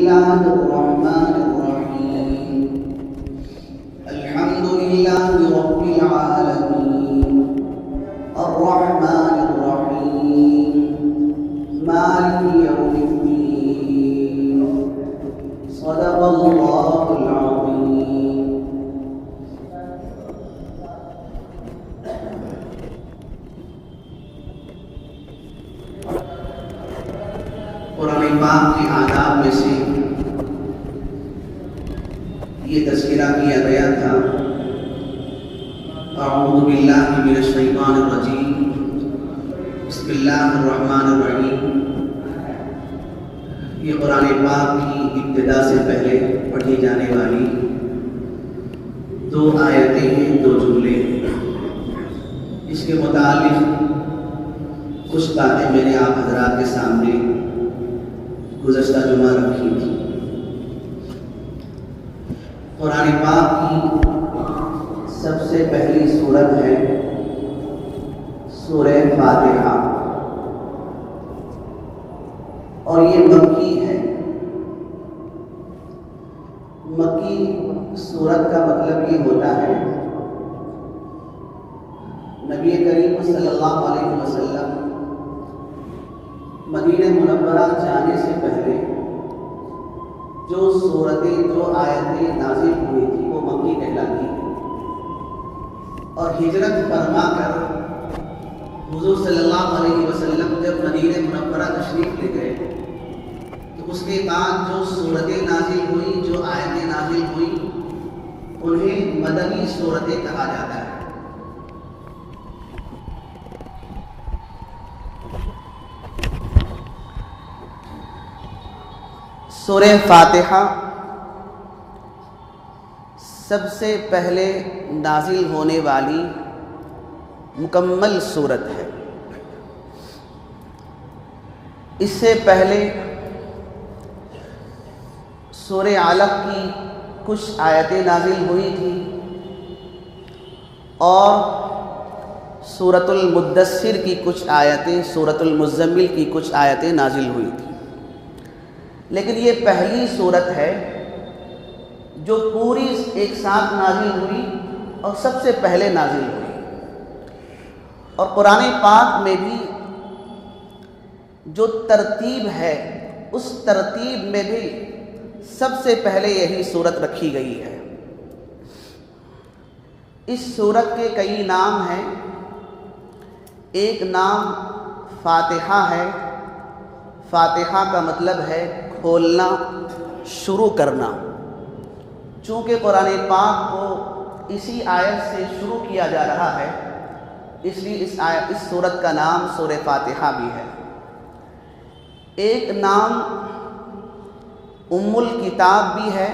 الله الرحمن الرحيم الحمد لله رب العالمين الرحمن الرحيم مالك يوم الدين صدق الله العظيم. قرآن پاک کے آداب میں سے یہ تذکرہ کیا گیا تھا اعوذ باللہ من الشیطان الرجیم بسم اللہ الرحمن الرحیم. یہ قرآن پاک کی ابتدا سے پہلے پڑھی جانے والی دو آیتیں ہیں، دو جملے. اس کے متعلق کچھ باتیں میں نے آپ حضرات کے سامنے گزشتہ جمعہ رکھی تھی. قرآن پاک کی سب سے پہلی سورت ہے سورہ فاتحہ، اور یہ مکی ہے. مکی سورت کا مطلب یہ ہوتا ہے نبی کریم صلی اللہ علیہ وسلم مدینہ منورہ جانے سے پہلے جو سورتیں جو آیتیں نازل ہوئی تھی وہ مکی کہلاتی ہیں، اور ہجرت فرما کر حضور صلی اللہ علیہ وسلم جب مدینہ منورہ تشریف لے گئے تو اس کے بعد جو سورتیں نازل ہوئی، جو آیتیں نازل ہوئی، انہیں مدنی سورتیں کہا جاتا ہے. سورہ فاتحہ سب سے پہلے نازل ہونے والی مکمل سورت ہے. اس سے پہلے سورہ علق کی کچھ آیتیں نازل ہوئی تھیں اور سورۃ المدثر کی کچھ آیتیں، سورۃ المزمل کی کچھ آیتیں نازل ہوئی تھیں. لیکن یہ پہلی سورت ہے جو پوری ایک ساتھ نازل ہوئی اور سب سے پہلے نازل ہوئی. اور قرآن پاک میں بھی جو ترتیب ہے اس ترتیب میں بھی سب سے پہلے یہی سورت رکھی گئی ہے. اس سورت کے کئی نام ہیں. ایک نام فاتحہ ہے. فاتحہ کا مطلب ہے کھولنا، شروع کرنا. چونکہ قرآن پاک کو اسی آیت سے شروع کیا جا رہا ہے، اس لیے اس سورت کا نام سورہ فاتحہ بھی ہے. ایک نام ام الکتاب بھی ہے،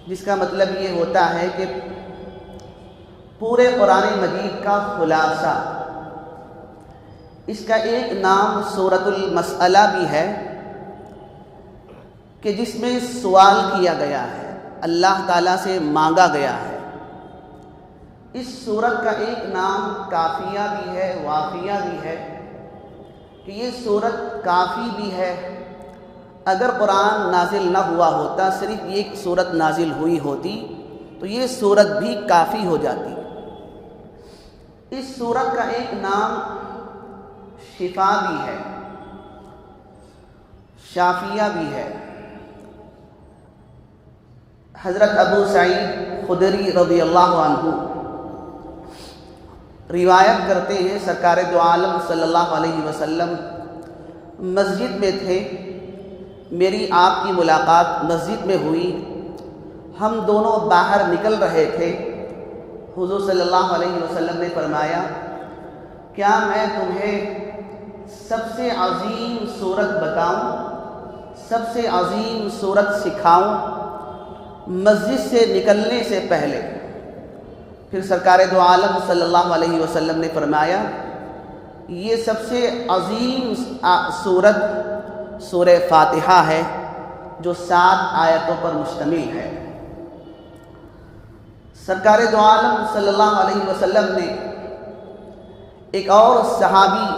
جس کا مطلب یہ ہوتا ہے کہ پورے قرآن مجید کا خلاصہ. اس کا ایک نام سورۃ المسئلہ بھی ہے کہ جس میں سوال کیا گیا ہے، اللہ تعالیٰ سے مانگا گیا ہے. اس سورت کا ایک نام کافیہ بھی ہے، وافیہ بھی ہے، کہ یہ سورت کافی بھی ہے. اگر قرآن نازل نہ ہوا ہوتا، صرف ایک سورت نازل ہوئی ہوتی تو یہ سورت بھی کافی ہو جاتی. اس سورت کا ایک نام شفا بھی ہے، شافیہ بھی ہے. حضرت ابو سعید خدری رضی اللہ عنہ روایت کرتے ہیں سرکار دو عالم صلی اللہ علیہ وسلم مسجد میں تھے. میری آپ کی ملاقات مسجد میں ہوئی. ہم دونوں باہر نکل رہے تھے. حضور صلی اللہ علیہ وسلم نے فرمایا، کیا میں تمہیں سب سے عظیم سورت بتاؤں، سب سے عظیم سورت سکھاؤں؟ مسجد سے نکلنے سے پہلے پھر سرکار دو عالم صلی اللہ علیہ وسلم نے فرمایا، یہ سب سے عظیم سورت سورہ فاتحہ ہے جو 7 آیتوں پر مشتمل ہے. سرکار دو عالم صلی اللہ علیہ وسلم نے ایک اور صحابی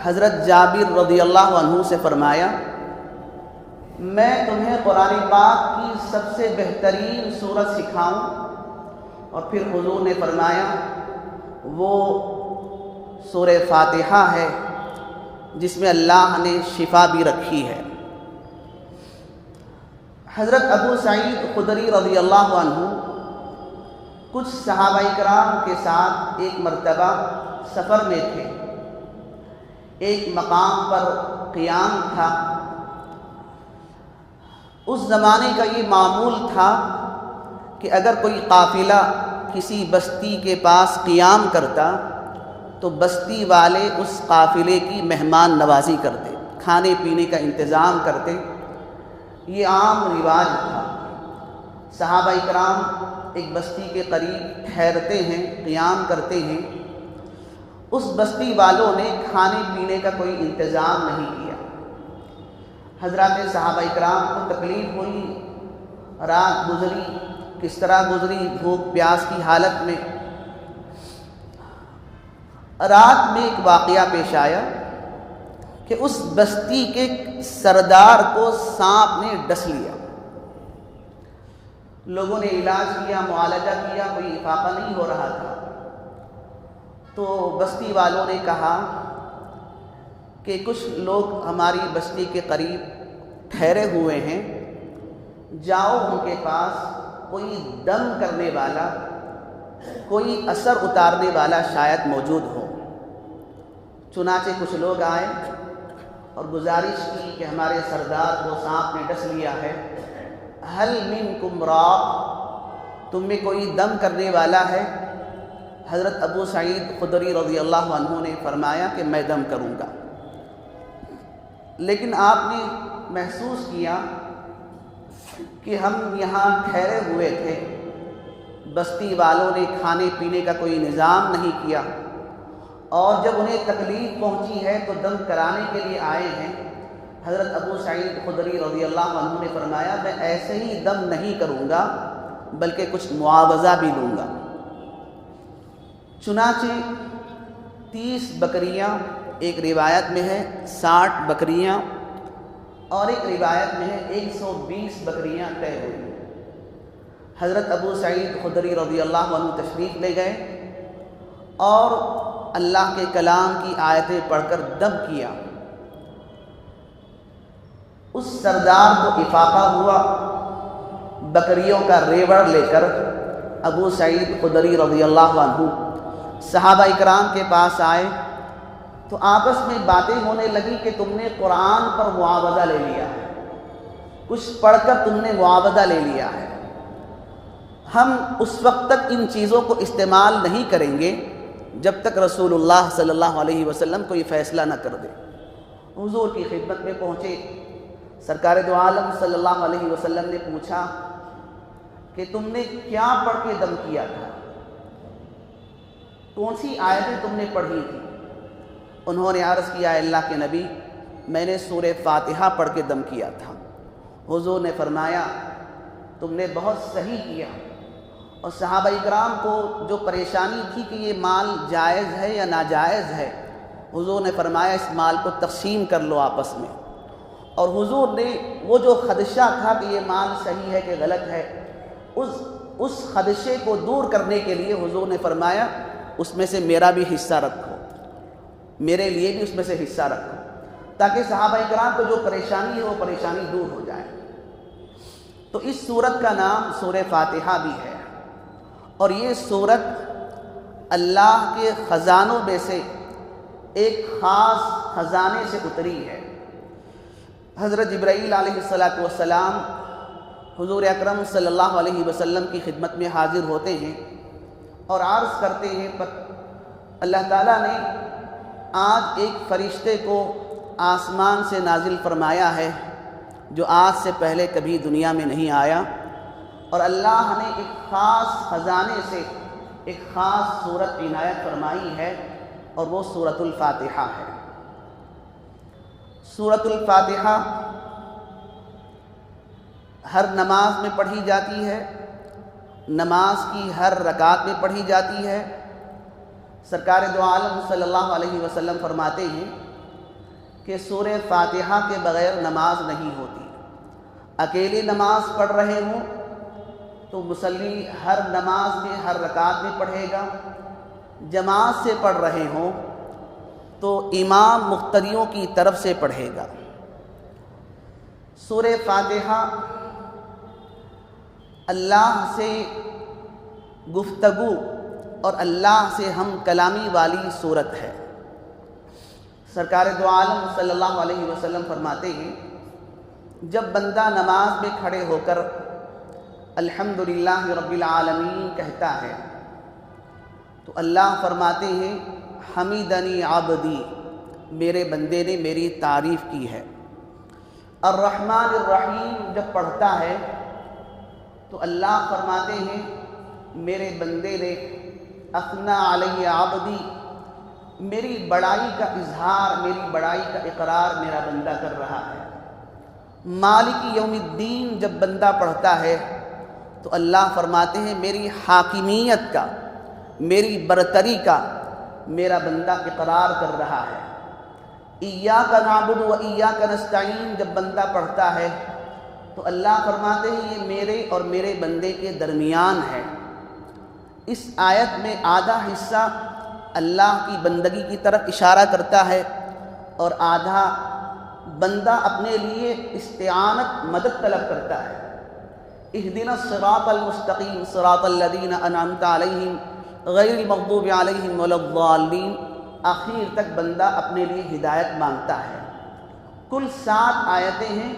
حضرت جابر رضی اللہ عنہ سے فرمایا میں تمہیں قرآن پاک کی سب سے بہترین صورت سکھاؤں؟ اور پھر حضور نے فرمایا وہ سورہ فاتحہ ہے جس میں اللہ نے شفا بھی رکھی ہے۔ حضرت ابو سعید خدری رضی اللہ عنہ کچھ صحابہ کرام کے ساتھ ایک مرتبہ سفر میں تھے۔ ایک مقام پر قیام تھا۔ اس زمانے کا یہ معمول تھا کہ اگر کوئی قافلہ کسی بستی کے پاس قیام کرتا تو بستی والے اس قافلے کی مہمان نوازی کرتے، کھانے پینے کا انتظام کرتے۔ یہ عام رواج تھا۔ صحابہ کرام ایک بستی کے قریب ٹھہرتے ہیں، قیام کرتے ہیں، اس بستی والوں نے کھانے پینے کا کوئی انتظام نہیں کیا۔ حضرات صحابہ کرام کو تکلیف ہوئی، رات گزری، کس طرح گزری، بھوک پیاس کی حالت میں۔ رات میں ایک واقعہ پیش آیا کہ اس بستی کے سردار کو سانپ نے ڈس لیا۔ لوگوں نے علاج کیا، معالجہ کیا، کوئی افاقہ نہیں ہو رہا تھا۔ تو بستی والوں نے کہا کہ کچھ لوگ ہماری بستی کے قریب ٹھہرے ہوئے ہیں، جاؤ ان کے پاس، کوئی دم کرنے والا، کوئی اثر اتارنے والا شاید موجود ہو۔ چنانچہ کچھ لوگ آئے اور گزارش کی کہ ہمارے سردار کو سانپ نے ڈس لیا ہے، ہل منکم راق، تم میں کوئی دم کرنے والا ہے؟ حضرت ابو سعید خدری رضی اللہ عنہ نے فرمایا کہ میں دم کروں گا۔ لیکن آپ نے محسوس کیا کہ ہم یہاں ٹھہرے ہوئے تھے، بستی والوں نے کھانے پینے کا کوئی نظام نہیں کیا، اور جب انہیں تکلیف پہنچی ہے تو دم کرانے کے لیے آئے ہیں۔ حضرت ابو سعید خدری رضی اللہ عنہ نے فرمایا میں ایسے ہی دم نہیں کروں گا بلکہ کچھ معاوضہ بھی لوں گا۔ چنانچہ 30 بکریاں، ایک روایت میں ہے 60 بکریاں، اور ایک روایت میں ہے 120 بکریاں طے ہوئی۔ حضرت ابو سعید خدری رضی اللہ عنہ تشریف لے گئے اور اللہ کے کلام کی آیتیں پڑھ کر دم کیا۔ اس سردار کو افاقہ ہوا، بکریوں کا ریوڑ لے کر ابو سعید خدری رضی اللہ عنہ صحابہ اکرام کے پاس آئے تو آپس میں باتیں ہونے لگی کہ تم نے قرآن پر معاوضہ لے لیا ہے، کچھ پڑھ کر تم نے معاوضہ لے لیا ہے، ہم اس وقت تک ان چیزوں کو استعمال نہیں کریں گے جب تک رسول اللہ صلی اللہ علیہ وسلم کوئی فیصلہ نہ کر دے۔ حضور کی خدمت میں پہنچے، سرکار دو عالم صلی اللہ علیہ وسلم نے پوچھا کہ تم نے کیا پڑھ کے دم کیا تھا، کون سی آیتیں تم نے پڑھی تھی؟ انہوں نے عرض کیا اللہ کے نبی میں نے سورہ فاتحہ پڑھ کے دم کیا تھا۔ حضور نے فرمایا تم نے بہت صحیح کیا۔ اور صحابہ اکرام کو جو پریشانی تھی کہ یہ مال جائز ہے یا ناجائز ہے، حضور نے فرمایا اس مال کو تقسیم کر لو آپس میں۔ اور حضور نے وہ جو خدشہ تھا کہ یہ مال صحیح ہے کہ غلط ہے، اس خدشے کو دور کرنے کے لیے حضور نے فرمایا اس میں سے میرا بھی حصہ رکھو، میرے لیے بھی اس میں سے حصہ رکھو، تاکہ صحابہ اکرام کو جو پریشانی ہے وہ پریشانی دور ہو جائے۔ تو اس سورت کا نام سورہ فاتحہ بھی ہے، اور یہ سورت اللہ کے خزانوں میں سے ایک خاص خزانے سے اتری ہے۔ حضرت جبرائیل علیہ السلام حضور اکرم صلی اللہ علیہ وسلم کی خدمت میں حاضر ہوتے ہیں اور عرض کرتے ہیں اللہ تعالیٰ نے آج ایک فرشتے کو آسمان سے نازل فرمایا ہے جو آج سے پہلے کبھی دنیا میں نہیں آیا، اور اللہ نے ایک خاص خزانے سے ایک خاص سورت عنایت فرمائی ہے، اور وہ سورۃ الفاتحہ ہے۔ سورۃ الفاتحہ ہر نماز میں پڑھی جاتی ہے، نماز کی ہر رکعت میں پڑھی جاتی ہے۔ سرکار دو عالم صلی اللہ علیہ وسلم فرماتے ہیں کہ سورہ فاتحہ کے بغیر نماز نہیں ہوتی۔ اکیلے نماز پڑھ رہے ہوں تو مصلی ہر نماز میں ہر رکعت میں پڑھے گا، جماعت سے پڑھ رہے ہوں تو امام مقتدیوں کی طرف سے پڑھے گا۔ سورہ فاتحہ اللہ سے گفتگو اور اللہ سے ہم کلامی والی صورت ہے۔ سرکار دو عالم صلی اللہ علیہ وسلم فرماتے ہیں جب بندہ نماز میں کھڑے ہو کر الحمدللہ رب العالمین کہتا ہے تو اللہ فرماتے ہیں حمیدنی عبدی، میرے بندے نے میری تعریف کی ہے۔ الرحمن الرحیم جب پڑھتا ہے تو اللہ فرماتے ہیں میرے بندے نے اثنا علی عبدی، میری بڑائی کا اظہار، میری بڑائی کا اقرار میرا بندہ کر رہا ہے۔ مالک یوم الدین جب بندہ پڑھتا ہے تو اللہ فرماتے ہیں میری حاکمیت کا، میری برتری کا میرا بندہ اقرار کر رہا ہے۔ ایاک نعبد و ایاک نستعین جب بندہ پڑھتا ہے تو اللہ فرماتے ہیں یہ میرے اور میرے بندے کے درمیان ہے۔ اس آیت میں آدھا حصہ اللہ کی بندگی کی طرف اشارہ کرتا ہے اور آدھا بندہ اپنے لیے استعانت مدد طلب کرتا ہے۔ اہدنا الصراط المستقیم صراط الذین انعمت علیہم غیر المغضوب علیہم ولا الضالین، آخر تک بندہ اپنے لیے ہدایت مانگتا ہے۔ کل 7 آیتیں ہیں۔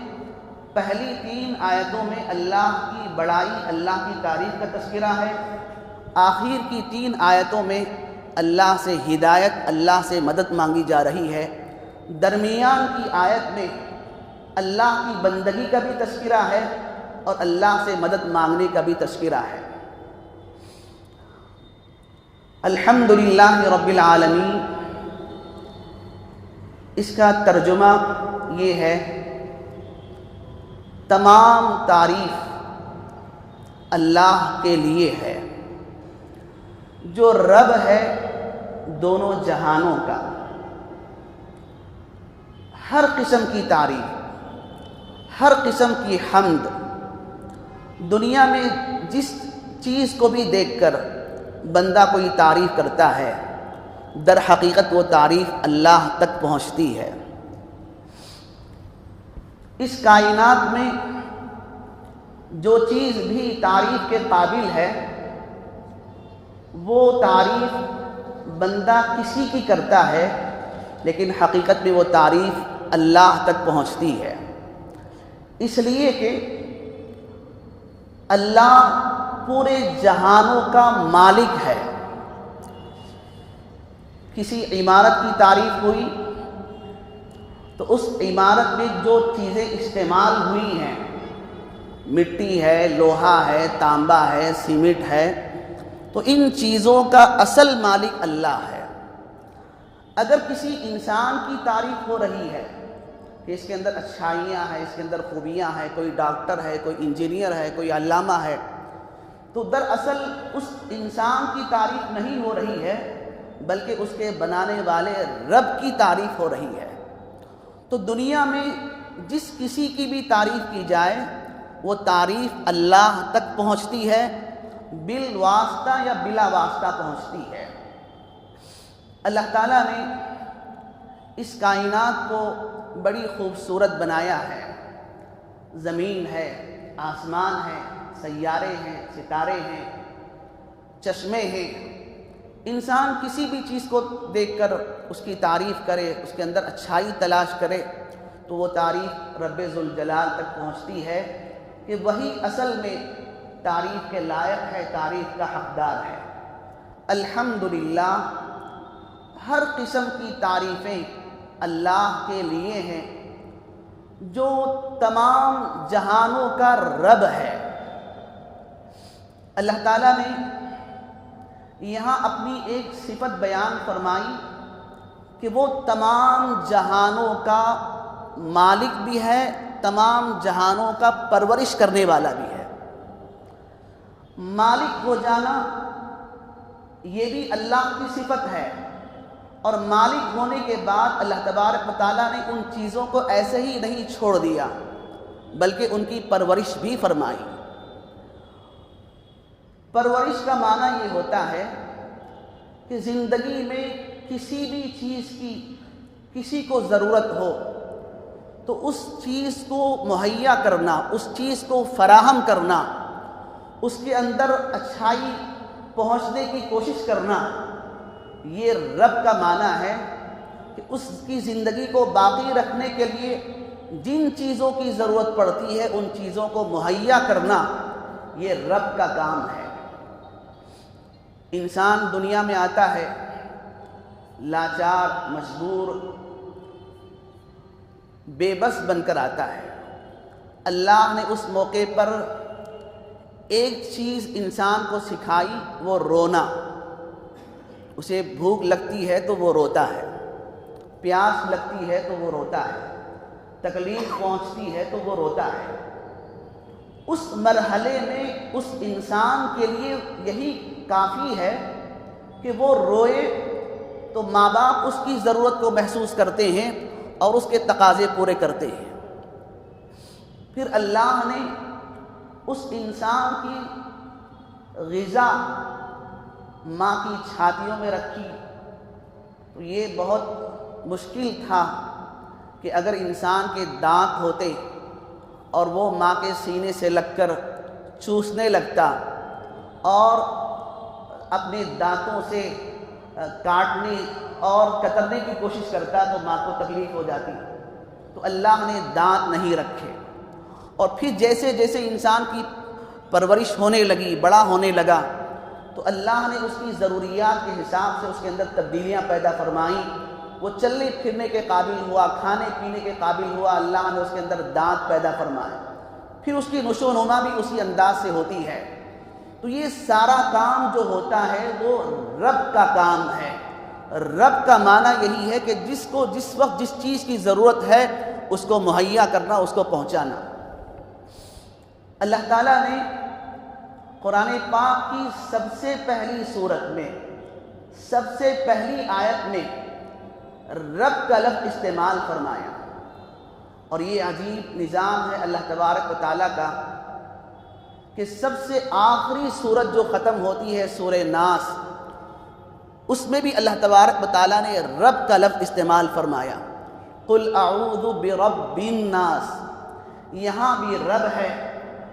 پہلی 3 آیتوں میں اللہ کی بڑائی، اللہ کی تعریف کا تذکرہ ہے۔ آخر کی 3 آیتوں میں اللہ سے ہدایت، اللہ سے مدد مانگی جا رہی ہے۔ درمیان کی آیت میں اللہ کی بندگی کا بھی تذکرہ ہے اور اللہ سے مدد مانگنے کا بھی تذکرہ ہے۔ الحمدللہ رب العالمین، اس کا ترجمہ یہ ہے تمام تعریف اللہ کے لیے ہے جو رب ہے دونوں جہانوں کا۔ ہر قسم کی تعریف، ہر قسم کی حمد، دنیا میں جس چیز کو بھی دیکھ کر بندہ کوئی تعریف کرتا ہے در حقیقت وہ تعریف اللہ تک پہنچتی ہے۔ اس کائنات میں جو چیز بھی تعریف کے قابل ہے وہ تعریف بندہ کسی کی کرتا ہے، لیکن حقیقت میں وہ تعریف اللہ تک پہنچتی ہے، اس لیے کہ اللہ پورے جہانوں کا مالک ہے۔ کسی عمارت کی تعریف ہوئی تو اس عمارت میں جو چیزیں استعمال ہوئی ہیں، مٹی ہے، لوہا ہے، تانبا ہے، سیمنٹ ہے، تو ان چیزوں کا اصل مالک اللہ ہے۔ اگر کسی انسان کی تعریف ہو رہی ہے کہ اس کے اندر اچھائیاں ہیں، اس کے اندر خوبیاں ہیں، کوئی ڈاکٹر ہے، کوئی انجینئر ہے، کوئی علامہ ہے، تو دراصل اس انسان کی تعریف نہیں ہو رہی ہے بلکہ اس کے بنانے والے رب کی تعریف ہو رہی ہے۔ تو دنیا میں جس کسی کی بھی تعریف کی جائے وہ تعریف اللہ تک پہنچتی ہے، بالواسطہ یا بلا واسطہ پہنچتی ہے۔ اللہ تعالیٰ نے اس کائنات کو بڑی خوبصورت بنایا ہے۔ زمین ہے، آسمان ہے، سیارے ہیں، ستارے ہیں، چشمے ہیں۔ انسان کسی بھی چیز کو دیکھ کر اس کی تعریف کرے، اس کے اندر اچھائی تلاش کرے تو وہ تعریف رب ذوالجلال تک پہنچتی ہے کہ وہی اصل میں تعریف کے لائق ہے، تعریف کا حقدار ہے۔ الحمدللہ، ہر قسم کی تعریفیں اللہ کے لیے ہیں جو تمام جہانوں کا رب ہے۔ اللہ تعالیٰ نے یہاں اپنی ایک صفت بیان فرمائی کہ وہ تمام جہانوں کا مالک بھی ہے، تمام جہانوں کا پرورش کرنے والا بھی ہے۔ مالک ہو جانا یہ بھی اللہ کی صفت ہے، اور مالک ہونے کے بعد اللہ تبارک و تعالیٰ نے ان چیزوں کو ایسے ہی نہیں چھوڑ دیا بلکہ ان کی پرورش بھی فرمائی۔ پرورش کا معنی یہ ہوتا ہے کہ زندگی میں کسی بھی چیز کی کسی کو ضرورت ہو تو اس چیز کو مہیا کرنا، اس چیز کو فراہم کرنا، اس کے اندر اچھائی پہنچنے کی کوشش کرنا، یہ رب کا معنی ہے کہ اس کی زندگی کو باقی رکھنے کے لیے جن چیزوں کی ضرورت پڑتی ہے ان چیزوں کو مہیا کرنا، یہ رب کا کام ہے۔ انسان دنیا میں آتا ہے لاچار، مجبور، بے بس بن کر آتا ہے۔ اللہ نے اس موقع پر ایک چیز انسان کو سکھائی، وہ رونا۔ اسے بھوک لگتی ہے تو وہ روتا ہے، پیاس لگتی ہے تو وہ روتا ہے، تکلیف پہنچتی ہے تو وہ روتا ہے۔ اس مرحلے میں اس انسان کے لیے یہی کافی ہے کہ وہ روئے تو ماں باپ اس کی ضرورت کو محسوس کرتے ہیں اور اس کے تقاضے پورے کرتے ہیں۔ پھر اللہ نے اس انسان کی غذا ماں کی چھاتیوں میں رکھی، تو یہ بہت مشکل تھا کہ اگر انسان کے دانت ہوتے اور وہ ماں کے سینے سے لگ کر چوسنے لگتا اور اپنے دانتوں سے کاٹنے اور کترنے کی کوشش کرتا تو ماں کو تکلیف ہو جاتی۔ تو اللہ نے دانت نہیں رکھے، اور پھر جیسے جیسے انسان کی پرورش ہونے لگی، بڑا ہونے لگا، تو اللہ نے اس کی ضروریات کے حساب سے اس کے اندر تبدیلیاں پیدا فرمائیں۔ وہ چلنے پھرنے کے قابل ہوا، کھانے پینے کے قابل ہوا، اللہ نے اس کے اندر دانت پیدا فرمائے۔ پھر اس کی نشو و نما بھی اسی انداز سے ہوتی ہے۔ تو یہ سارا کام جو ہوتا ہے وہ رب کا کام ہے۔ رب کا معنی یہی ہے کہ جس کو جس وقت جس چیز کی ضرورت ہے اس کو مہیا کرنا، اس کو پہنچانا۔ اللہ تعالیٰ نے قرآن پاک کی سب سے پہلی سورت میں، سب سے پہلی آیت میں رب کا لفظ استعمال فرمایا، اور یہ عجیب نظام ہے اللہ تبارک و تعالیٰ کا کہ سب سے آخری سورت جو ختم ہوتی ہے سورہ ناس، اس میں بھی اللہ تبارک و تعالیٰ نے رب کا لفظ استعمال فرمایا۔ قل اعوذ برب الناس، یہاں بھی رب ہے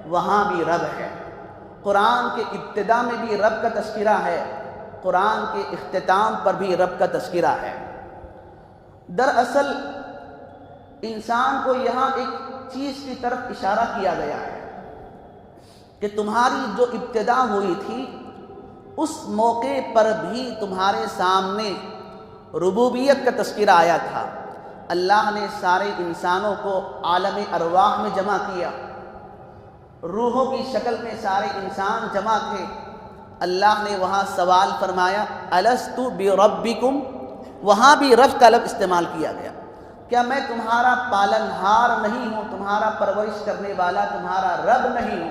وہاں بھی رب ہے۔ قرآن کے ابتدا میں بھی رب کا تذکرہ ہے، قرآن کے اختتام پر بھی رب کا تذکرہ ہے۔ دراصل انسان کو یہاں ایک چیز کی طرف اشارہ کیا گیا ہے کہ تمہاری جو ابتدا ہوئی تھی اس موقع پر بھی تمہارے سامنے ربوبیت کا تذکرہ آیا تھا۔ اللہ نے سارے انسانوں کو عالم ارواح میں جمع کیا، روحوں کی شکل میں سارے انسان جمع تھے۔ اللہ نے وہاں سوال فرمایا الست بربکم، وہاں بھی رب کا لفظ استعمال کیا گیا، کیا میں تمہارا پالن ہار نہیں ہوں، تمہارا پرورش کرنے والا تمہارا رب نہیں ہوں؟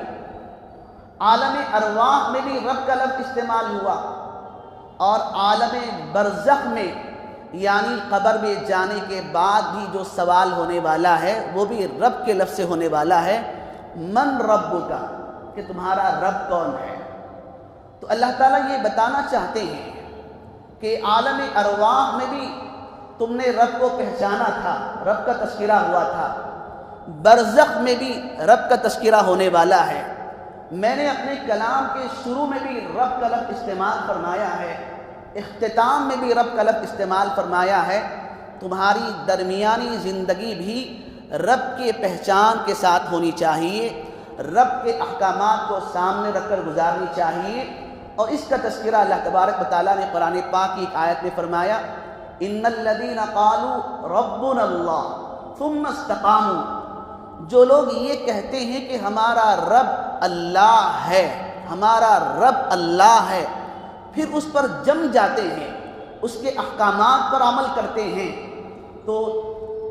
عالم ارواح میں بھی رب کا لفظ استعمال ہوا، اور عالم برزخ میں یعنی قبر میں جانے کے بعد بھی جو سوال ہونے والا ہے وہ بھی رب کے لفظ سے ہونے والا ہے، من ربک، کہ تمہارا رب کون ہے۔ تو اللہ تعالیٰ یہ بتانا چاہتے ہیں کہ عالم ارواح میں بھی تم نے رب کو پہچانا تھا، رب کا تذکرہ ہوا تھا، برزخ میں بھی رب کا تذکرہ ہونے والا ہے۔ میں نے اپنے کلام کے شروع میں بھی رب کا لفظ استعمال فرمایا ہے، اختتام میں بھی رب کا لفظ استعمال فرمایا ہے۔ تمہاری درمیانی زندگی بھی رب کے پہچان کے ساتھ ہونی چاہیے، رب کے احکامات کو سامنے رکھ کر گزارنی چاہیے، اور اس کا تذکرہ اللہ تبارک و تعالیٰ نے قرآن پاک کی ایک آیت میں فرمایا ان الذین قالوا ربنا اللہ ثم استقاموا، جو لوگ یہ کہتے ہیں کہ ہمارا رب اللہ ہے، ہمارا رب اللہ ہے، پھر اس پر جم جاتے ہیں، اس کے احکامات پر عمل کرتے ہیں، تو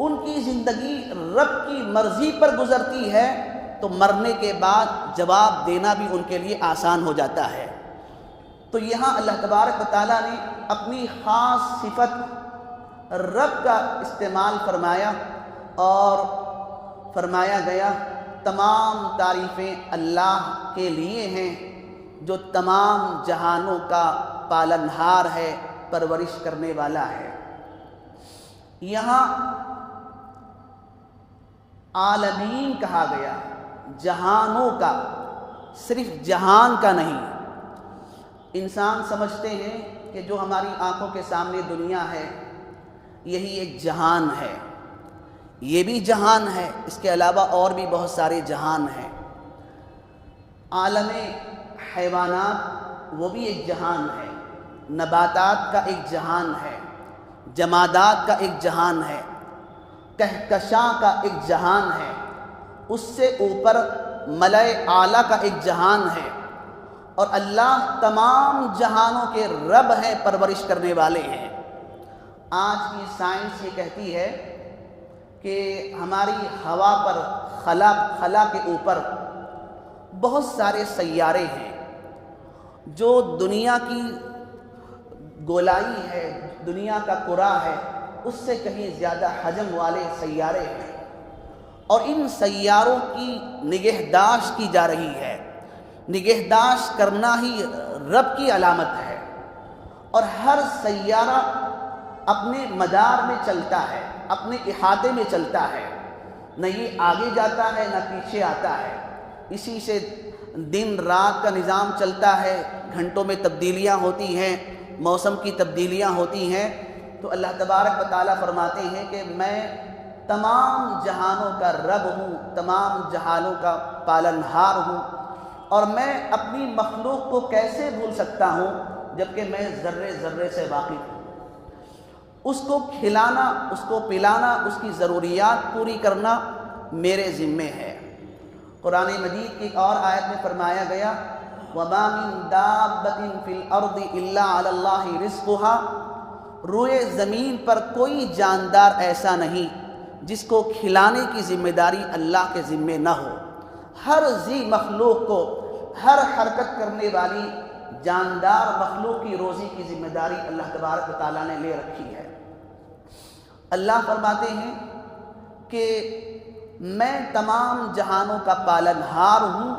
ان کی زندگی رب کی مرضی پر گزرتی ہے، تو مرنے کے بعد جواب دینا بھی ان کے لیے آسان ہو جاتا ہے۔ تو یہاں اللہ تبارک و تعالیٰ نے اپنی خاص صفت رب کا استعمال فرمایا، اور فرمایا گیا تمام تعریفیں اللہ کے لیے ہیں جو تمام جہانوں کا پالنہار ہے، پرورش کرنے والا ہے۔ یہاں عالمین کہا گیا، جہانوں کا، صرف جہان کا نہیں۔ انسان سمجھتے ہیں کہ جو ہماری آنکھوں کے سامنے دنیا ہے یہی ایک جہان ہے، یہ بھی جہان ہے، اس کے علاوہ اور بھی بہت سارے جہان ہیں۔ عالم حیوانات وہ بھی ایک جہان ہے، نباتات کا ایک جہان ہے، جمادات کا ایک جہان ہے، کہکشاں کا ایک جہان ہے، اس سے اوپر ملائے اعلیٰ کا ایک جہان ہے، اور اللہ تمام جہانوں کے رب ہیں، پرورش کرنے والے ہیں۔ آج کی سائنس یہ کہتی ہے کہ ہماری ہوا پر، خلا کے اوپر بہت سارے سیارے ہیں جو دنیا کی گولائی ہے، دنیا کا کرہ ہے، اس سے کہیں زیادہ حجم والے سیارے ہیں، اور ان سیاروں کی نگہداشت کی جا رہی ہے۔ نگہداشت کرنا ہی رب کی علامت ہے، اور ہر سیارہ اپنے مدار میں چلتا ہے، اپنے احاطے میں چلتا ہے، نہ یہ آگے جاتا ہے نہ پیچھے آتا ہے۔ اسی سے دن رات کا نظام چلتا ہے، گھنٹوں میں تبدیلیاں ہوتی ہیں، موسم کی تبدیلیاں ہوتی ہیں۔ تو اللہ تبارک و تعالیٰ فرماتے ہیں کہ میں تمام جہانوں کا رب ہوں، تمام جہانوں کا پالنہار ہوں، اور میں اپنی مخلوق کو کیسے بھول سکتا ہوں جبکہ میں ذرے ذرے سے واقف ہوں۔ اس کو کھلانا، اس کو پلانا، اس کی ضروریات پوری کرنا میرے ذمے ہے۔ قرآن مجید کی ایک اور آیت میں فرمایا گیا وَمَا مِن دَابَّةٍ فِي الْأَرْضِ إِلَّا عَلَى اللَّهِ رِزْقُهَا، روئے زمین پر کوئی جاندار ایسا نہیں جس کو کھلانے کی ذمہ داری اللہ کے ذمے نہ ہو۔ ہر ذی مخلوق کو، ہر حرکت کرنے والی جاندار مخلوق کی روزی کی ذمہ داری اللہ تبارک و تعالیٰ نے لے رکھی ہے۔ اللہ فرماتے ہیں کہ میں تمام جہانوں کا پالنہار ہوں،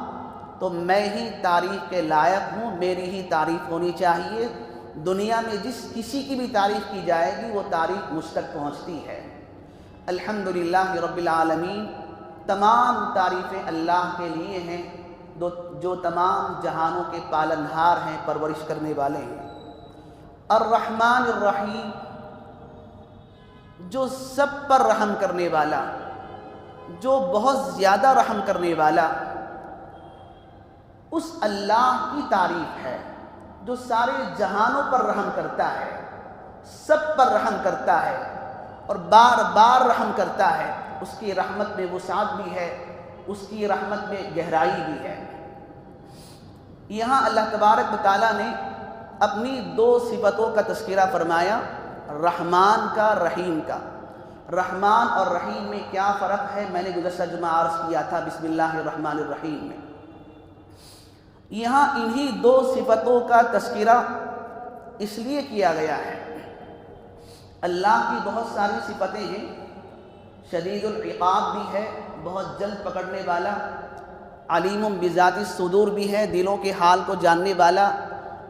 تو میں ہی تعریف کے لائق ہوں، میری ہی تعریف ہونی چاہیے۔ دنیا میں جس کسی کی بھی تعریف کی جائے گی وہ تعریف مجھ تک پہنچتی ہے۔ الحمدللہ رب العالمین، تمام تعریفیں اللہ کے لیے ہیں جو تمام جہانوں کے پالنہار ہیں، پرورش کرنے والے ہیں۔ الرحمن الرحیم، جو سب پر رحم کرنے والا، جو بہت زیادہ رحم کرنے والا، اس اللہ کی تعریف ہے جو سارے جہانوں پر رحم کرتا ہے، سب پر رحم کرتا ہے اور بار بار رحم کرتا ہے۔ اس کی رحمت میں وسعت بھی ہے، اس کی رحمت میں گہرائی بھی ہے۔ یہاں اللہ تبارک و تعالیٰ نے اپنی دو صفتوں کا تذکرہ فرمایا، رحمان کا، رحیم کا۔ رحمان اور رحیم میں کیا فرق ہے میں نے گزشتہ جمعہ عرض کیا تھا بسم اللہ الرحمن الرحیم میں۔ یہاں انہی دو صفتوں کا تذکرہ اس لیے کیا گیا ہے، اللہ کی بہت ساری صفتیں ہیں، شدید العقاب بھی ہے، بہت جلد پکڑنے والا، علیم بذات الصدور بھی ہے، دلوں کے حال کو جاننے والا،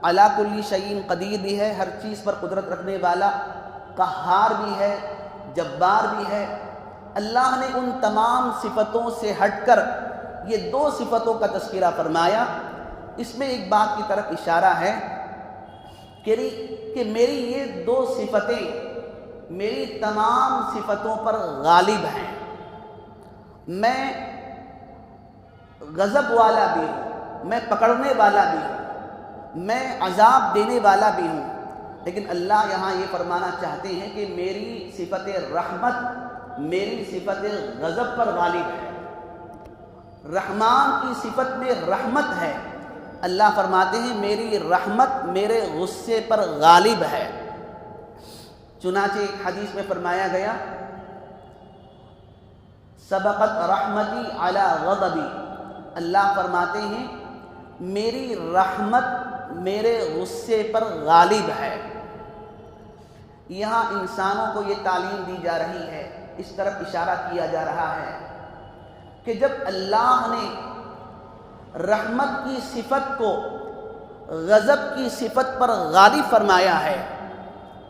علی کل شیء قدیر بھی ہے، ہر چیز پر قدرت رکھنے والا، قہار بھی ہے، جبار بھی ہے۔ اللہ نے ان تمام صفتوں سے ہٹ کر یہ دو صفتوں کا تذکرہ فرمایا۔ اس میں ایک بات کی طرف اشارہ ہے کہ میری یہ دو صفتیں میری تمام صفتوں پر غالب ہیں۔ میں غضب والا بھی ہوں، میں پکڑنے والا بھی ہوں، میں عذاب دینے والا بھی ہوں، لیکن اللہ یہاں یہ فرمانا چاہتے ہیں کہ میری صفت رحمت میری صفت غضب پر غالب ہے۔ رحمان کی صفت میں رحمت ہے، اللہ فرماتے ہیں میری رحمت میرے غصے پر غالب ہے۔ چنانچہ ایک حدیث میں فرمایا گیا سبقت رحمتی علی غضبی، اللہ فرماتے ہیں میری رحمت میرے غصے پر غالب ہے۔ یہاں انسانوں کو یہ تعلیم دی جا رہی ہے، اس طرف اشارہ کیا جا رہا ہے کہ جب اللہ نے رحمت کی صفت کو غضب کی صفت پر غالب فرمایا ہے،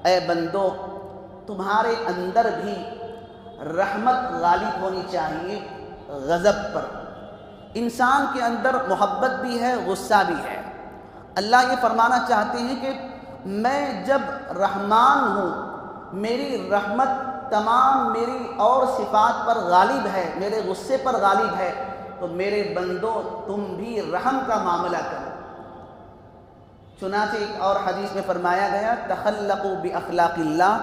اے بندو تمہارے اندر بھی رحمت غالب ہونی چاہیے غضب پر۔ انسان کے اندر محبت بھی ہے، غصہ بھی ہے۔ اللہ یہ فرمانا چاہتے ہیں کہ میں جب رحمان ہوں، میری رحمت تمام میری اور صفات پر غالب ہے، میرے غصے پر غالب ہے، تو میرے بندو تم بھی رحم کا معاملہ کرو۔ چنانچہ ایک اور حدیث میں فرمایا گیا تخلقوا باخلاق اللہ،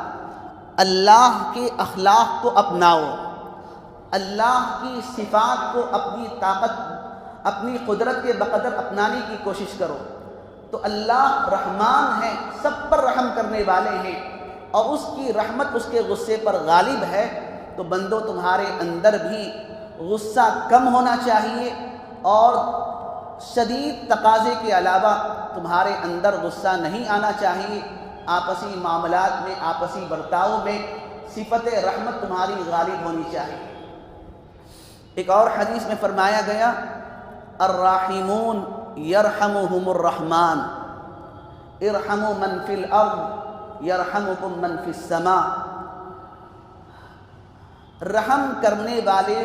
اللہ کے اخلاق کو اپناؤ، اللہ کی صفات کو اپنی طاقت اپنی قدرت کے بقدر اپنانے کی کوشش کرو۔ تو اللہ رحمان ہے، سب پر رحم کرنے والے ہیں، اور اس کی رحمت اس کے غصے پر غالب ہے۔ تو بندو تمہارے اندر بھی غصہ کم ہونا چاہیے، اور شدید تقاضے کے علاوہ تمہارے اندر غصہ نہیں آنا چاہیے۔ آپسی معاملات میں، آپسی برتاؤ میں صفت رحمت تمہاری غالب ہونی چاہیے۔ ایک اور حدیث میں فرمایا گیا الراحمون یرحمہم الرحمن ارحموا من فی الارض یرحمکم من فی السماء۔ رحم کرنے والے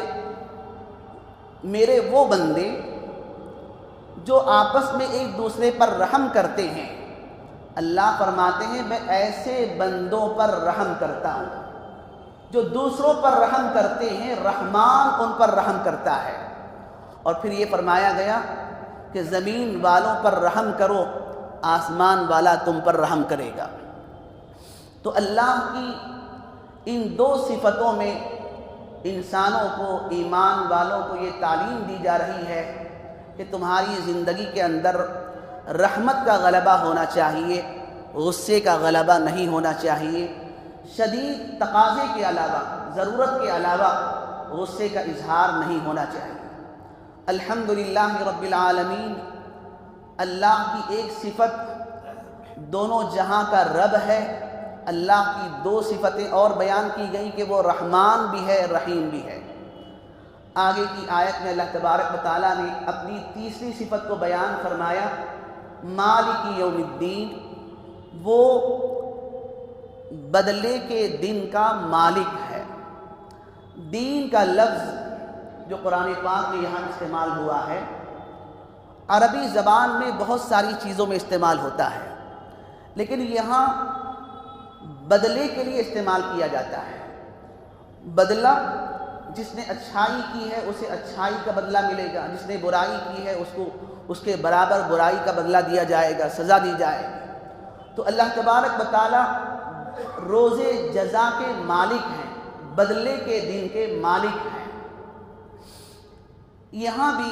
میرے وہ بندے جو آپس میں ایک دوسرے پر رحم کرتے ہیں، اللہ فرماتے ہیں میں ایسے بندوں پر رحم کرتا ہوں جو دوسروں پر رحم کرتے ہیں، رحمان ان پر رحم کرتا ہے۔ اور پھر یہ فرمایا گیا کہ زمین والوں پر رحم کرو، آسمان والا تم پر رحم کرے گا۔ تو اللہ کی ان دو صفتوں میں انسانوں کو، ایمان والوں کو یہ تعلیم دی جا رہی ہے کہ تمہاری زندگی کے اندر رحمت کا غلبہ ہونا چاہیے، غصے کا غلبہ نہیں ہونا چاہیے، شدید تقاضے کے علاوہ، ضرورت کے علاوہ غصے کا اظہار نہیں ہونا چاہیے۔ الحمدللہ رب العالمین، اللہ کی ایک صفت دونوں جہاں کا رب ہے۔ اللہ کی دو صفتیں اور بیان کی گئی کہ وہ رحمان بھی ہے، رحیم بھی ہے۔ آگے کی آیت میں اللہ تبارک و تعالیٰ نے اپنی تیسری صفت کو بیان فرمایا مالک یوم الدین، وہ بدلے کے دن کا مالک ہے۔ دین کا لفظ جو قرآن پاک میں یہاں استعمال ہوا ہے، عربی زبان میں بہت ساری چیزوں میں استعمال ہوتا ہے، لیکن یہاں بدلے کے لیے استعمال کیا جاتا ہے۔ بدلہ، جس نے اچھائی کی ہے اسے اچھائی کا بدلہ ملے گا، جس نے برائی کی ہے اس کو اس کے برابر برائی کا بدلہ دیا جائے گا، سزا دی جائے گی۔ تو اللہ تبارک و تعالیٰ روز جزا کے مالک ہیں، بدلے کے دن کے مالک ہیں۔ یہاں بھی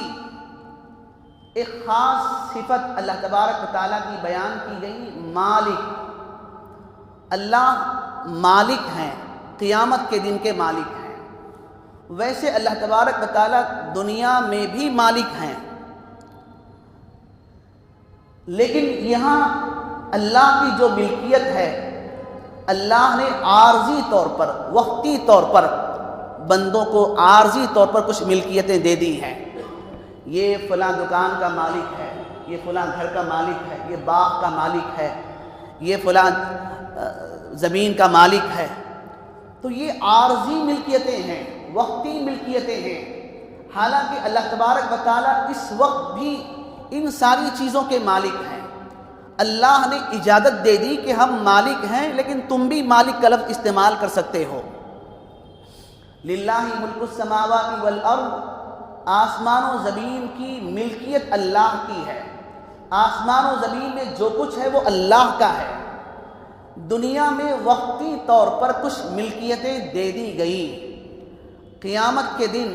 ایک خاص صفت اللہ تبارک و تعالیٰ کی بیان کی گئی، مالک۔ اللہ مالک ہیں، قیامت کے دن کے مالک ہیں۔ ویسے اللہ تبارک و تعالیٰ دنیا میں بھی مالک ہیں، لیکن یہاں اللہ کی جو ملکیت ہے، اللہ نے عارضی طور پر، وقتی طور پر بندوں کو عارضی طور پر کچھ ملکیتیں دے دی ہیں۔ یہ فلاں دکان کا مالک ہے، یہ فلاں گھر کا مالک ہے، یہ باغ کا مالک ہے، یہ فلاں زمین کا مالک ہے۔ تو یہ عارضی ملکیتیں ہیں، وقتی ملکیتیں ہیں، حالانکہ اللہ تبارک و تعالیٰ اس وقت بھی ان ساری چیزوں کے مالک ہیں۔ اللہ نے اجازت دے دی کہ ہم مالک ہیں، لیکن تم بھی مالک کا لفظ استعمال کر سکتے ہو۔ للہ ملک السماوات والارض، آسمان و زمین کی ملکیت اللہ کی ہے۔ آسمان و زمین میں جو کچھ ہے وہ اللہ کا ہے۔ دنیا میں وقتی طور پر کچھ ملکیتیں دے دی گئی، قیامت کے دن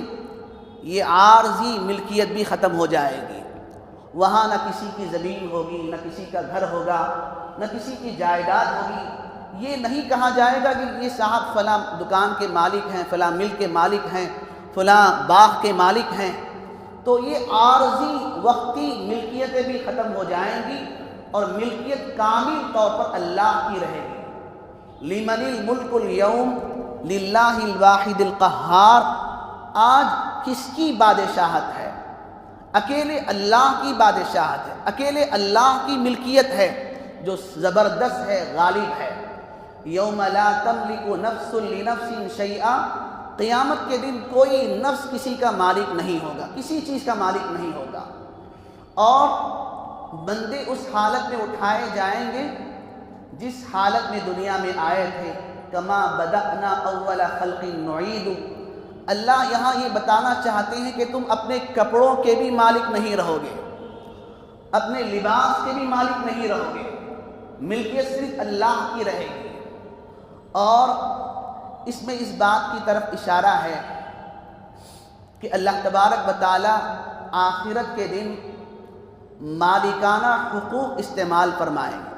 یہ عارضی ملکیت بھی ختم ہو جائے گی۔ وہاں نہ کسی کی زمین ہوگی، نہ کسی کا گھر ہوگا، نہ کسی کی جائیداد ہوگی۔ یہ نہیں کہا جائے گا کہ یہ صاحب فلاں دکان کے مالک ہیں، فلاں مل کے مالک ہیں، فلاں باغ کے مالک ہیں۔ تو یہ عارضی وقتی ملکیتیں بھی ختم ہو جائیں گی، اور ملکیت کامل طور پر اللہ کی رہے گی۔ لمن الملک اليوم للہ الواحد القہار۔ آج کس کی بادشاہت ہے؟ اکیلے اللہ کی بادشاہت ہے، اکیلے اللہ کی ملکیت ہے جو زبردست ہے، غالب ہے۔ یوم لا تملک نفس لنفس شیئا، قیامت کے دن کوئی نفس کسی کا مالک نہیں ہوگا، کسی چیز کا مالک نہیں ہوگا، اور بندے اس حالت میں اٹھائے جائیں گے جس حالت میں دنیا میں آئے تھے۔ کما بدأنا اول خلق نعید، اللہ یہاں یہ بتانا چاہتے ہیں کہ تم اپنے کپڑوں کے بھی مالک نہیں رہو گے، اپنے لباس کے بھی مالک نہیں رہو گے، ملکیت صرف اللہ کی رہے گی۔ اور اس میں اس بات کی طرف اشارہ ہے کہ اللہ تبارک و تعالی آخرت کے دن مالکانہ حقوق استعمال فرمائیں گے،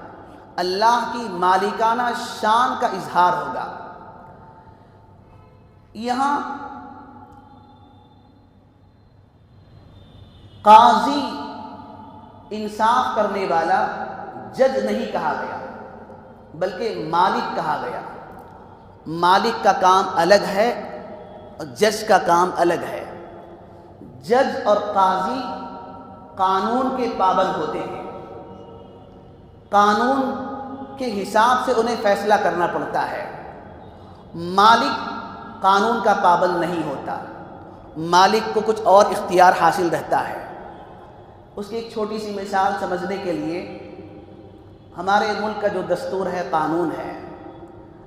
اللہ کی مالکانہ شان کا اظہار ہوگا۔ یہاں قاضی انصاف کرنے والا جج نہیں کہا گیا بلکہ مالک کہا گیا۔ مالک کا کام الگ ہے اور جج کا کام الگ ہے۔ جج اور قاضی قانون کے پابند ہوتے ہیں، قانون کے حساب سے انہیں فیصلہ کرنا پڑتا ہے۔ مالک قانون کا پابند نہیں ہوتا، مالک کو کچھ اور اختیار حاصل رہتا ہے۔ اس کی ایک چھوٹی سی مثال سمجھنے کے لیے، ہمارے ملک کا جو دستور ہے، قانون ہے،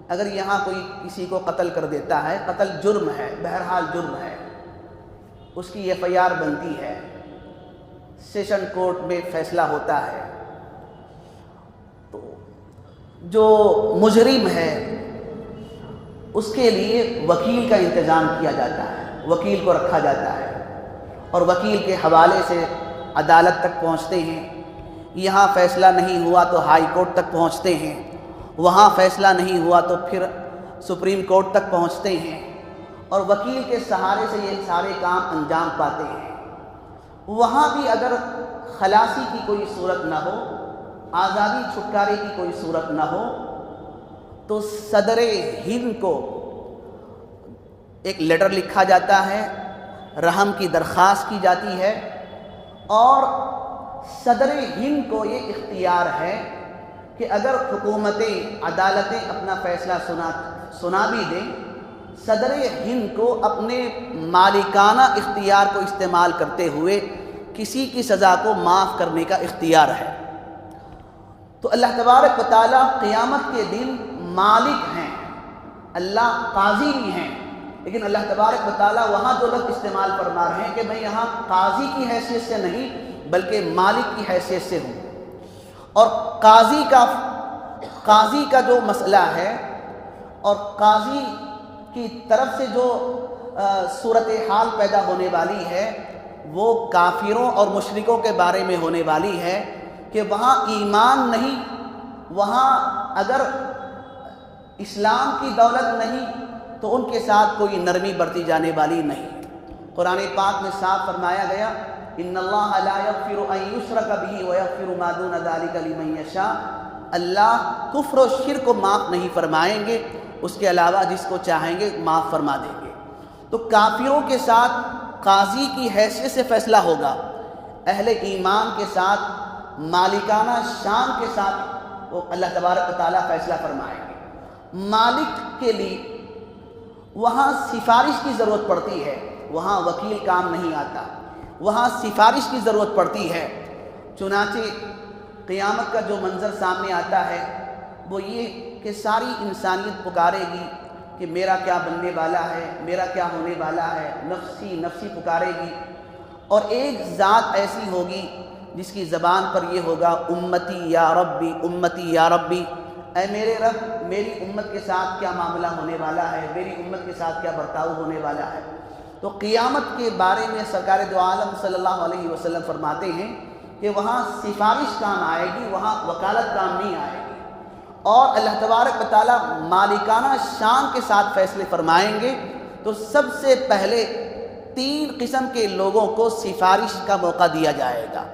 اگر یہاں کوئی کسی کو قتل کر دیتا ہے، قتل جرم ہے، بہرحال جرم ہے، اس کی ایف آئی آر بنتی ہے، سیشن کورٹ میں فیصلہ ہوتا ہے، تو جو مجرم ہے اس کے لیے وکیل کا انتظام کیا جاتا ہے، وکیل کو رکھا جاتا ہے، اور وکیل کے حوالے سے عدالت تک پہنچتے ہیں۔ یہاں فیصلہ نہیں ہوا تو ہائی کورٹ تک پہنچتے ہیں، وہاں فیصلہ نہیں ہوا تو پھر سپریم کورٹ تک پہنچتے ہیں، اور وکیل کے سہارے سے یہ سارے کام انجام پاتے ہیں۔ وہاں بھی اگر خلاصی کی کوئی صورت نہ ہو، آزادی چھٹکارے کی کوئی صورت نہ ہو، تو صدر ہند کو ایک لیٹر لکھا جاتا ہے، رحم کی درخواست کی جاتی ہے، اور صدر ہند کو یہ اختیار ہے کہ اگر حکومتیں، عدالتیں اپنا فیصلہ سنا بھی دیں، صدر ہند کو اپنے مالکانہ اختیار کو استعمال کرتے ہوئے کسی کی سزا کو معاف کرنے کا اختیار ہے۔ تو اللہ تبارک و تعالیٰ قیامت کے دن مالک ہیں، اللہ قاضی بھی ہیں، لیکن اللہ تبارک و تعالیٰ وہاں جو لفظ استعمال فرما رہے ہیں کہ میں یہاں قاضی کی حیثیت سے نہیں بلکہ مالک کی حیثیت سے ہوں۔ اور قاضی کا جو مسئلہ ہے، اور قاضی کی طرف سے جو صورتحال پیدا ہونے والی ہے، وہ کافروں اور مشرکوں کے بارے میں ہونے والی ہے کہ وہاں ایمان نہیں، وہاں اگر اسلام کی دولت نہیں تو ان کے ساتھ کوئی نرمی برتی جانے والی نہیں۔ قرآن پاک میں صاف فرمایا گیا، ان اللہ لا یغفر ان یشرک بہ ویغفر ما دون ذلک لمن یشاء، اللہ کفر و شرک کو معاف نہیں فرمائیں گے، اس کے علاوہ جس کو چاہیں گے معاف فرما دیں گے۔ تو کافروں کے ساتھ قاضی کی حیثیت سے فیصلہ ہوگا، اہل ایمان کے ساتھ مالکانہ شان کے ساتھ وہ اللہ تبارک و تعالیٰ فیصلہ فرمائیں گے۔ مالک کے لیے وہاں سفارش کی ضرورت پڑتی ہے، وہاں وکیل کام نہیں آتا، وہاں سفارش کی ضرورت پڑتی ہے۔ چنانچہ قیامت کا جو منظر سامنے آتا ہے وہ یہ کہ ساری انسانیت پکارے گی کہ میرا کیا بننے والا ہے، میرا کیا ہونے والا ہے، نفسی نفسی پکارے گی، اور ایک ذات ایسی ہوگی جس کی زبان پر یہ ہوگا، امتی یا ربی، امتی یا ربی، اے میرے رب، میری امت کے ساتھ کیا معاملہ ہونے والا ہے، میری امت کے ساتھ کیا برتاؤ ہونے والا ہے۔ تو قیامت کے بارے میں سرکار دو عالم صلی اللہ علیہ وسلم فرماتے ہیں کہ وہاں سفارش کام آئے گی، وہاں وکالت کام نہیں آئے گی، اور اللہ تبارک و تعالیٰ مالکانہ شان کے ساتھ فیصلے فرمائیں گے۔ تو سب سے پہلے 3 قسم کے لوگوں کو سفارش کا موقع دیا جائے گا۔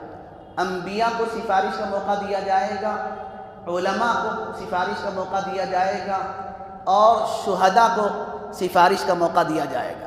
انبیاء کو سفارش کا موقع دیا جائے گا، علماء کو سفارش کا موقع دیا جائے گا، اور شہداء کو سفارش کا موقع دیا جائے گا۔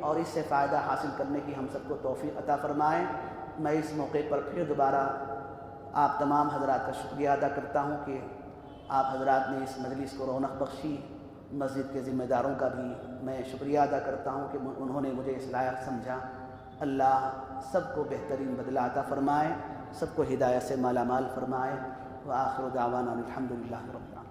اور اس سے فائدہ حاصل کرنے کی ہم سب کو توفیق عطا فرمائے۔ میں اس موقع پر پھر دوبارہ آپ تمام حضرات کا شکریہ ادا کرتا ہوں کہ آپ حضرات نے اس مجلس کو رونق بخشی۔ مسجد کے ذمہ داروں کا بھی میں شکریہ ادا کرتا ہوں کہ انہوں نے مجھے اس لائق سمجھا۔ اللہ سب کو بہترین بدلہ عطا فرمائے، سب کو ہدایت سے مالا مال فرمائے۔ وآخر دعوانا الحمدللہ رب العالمین۔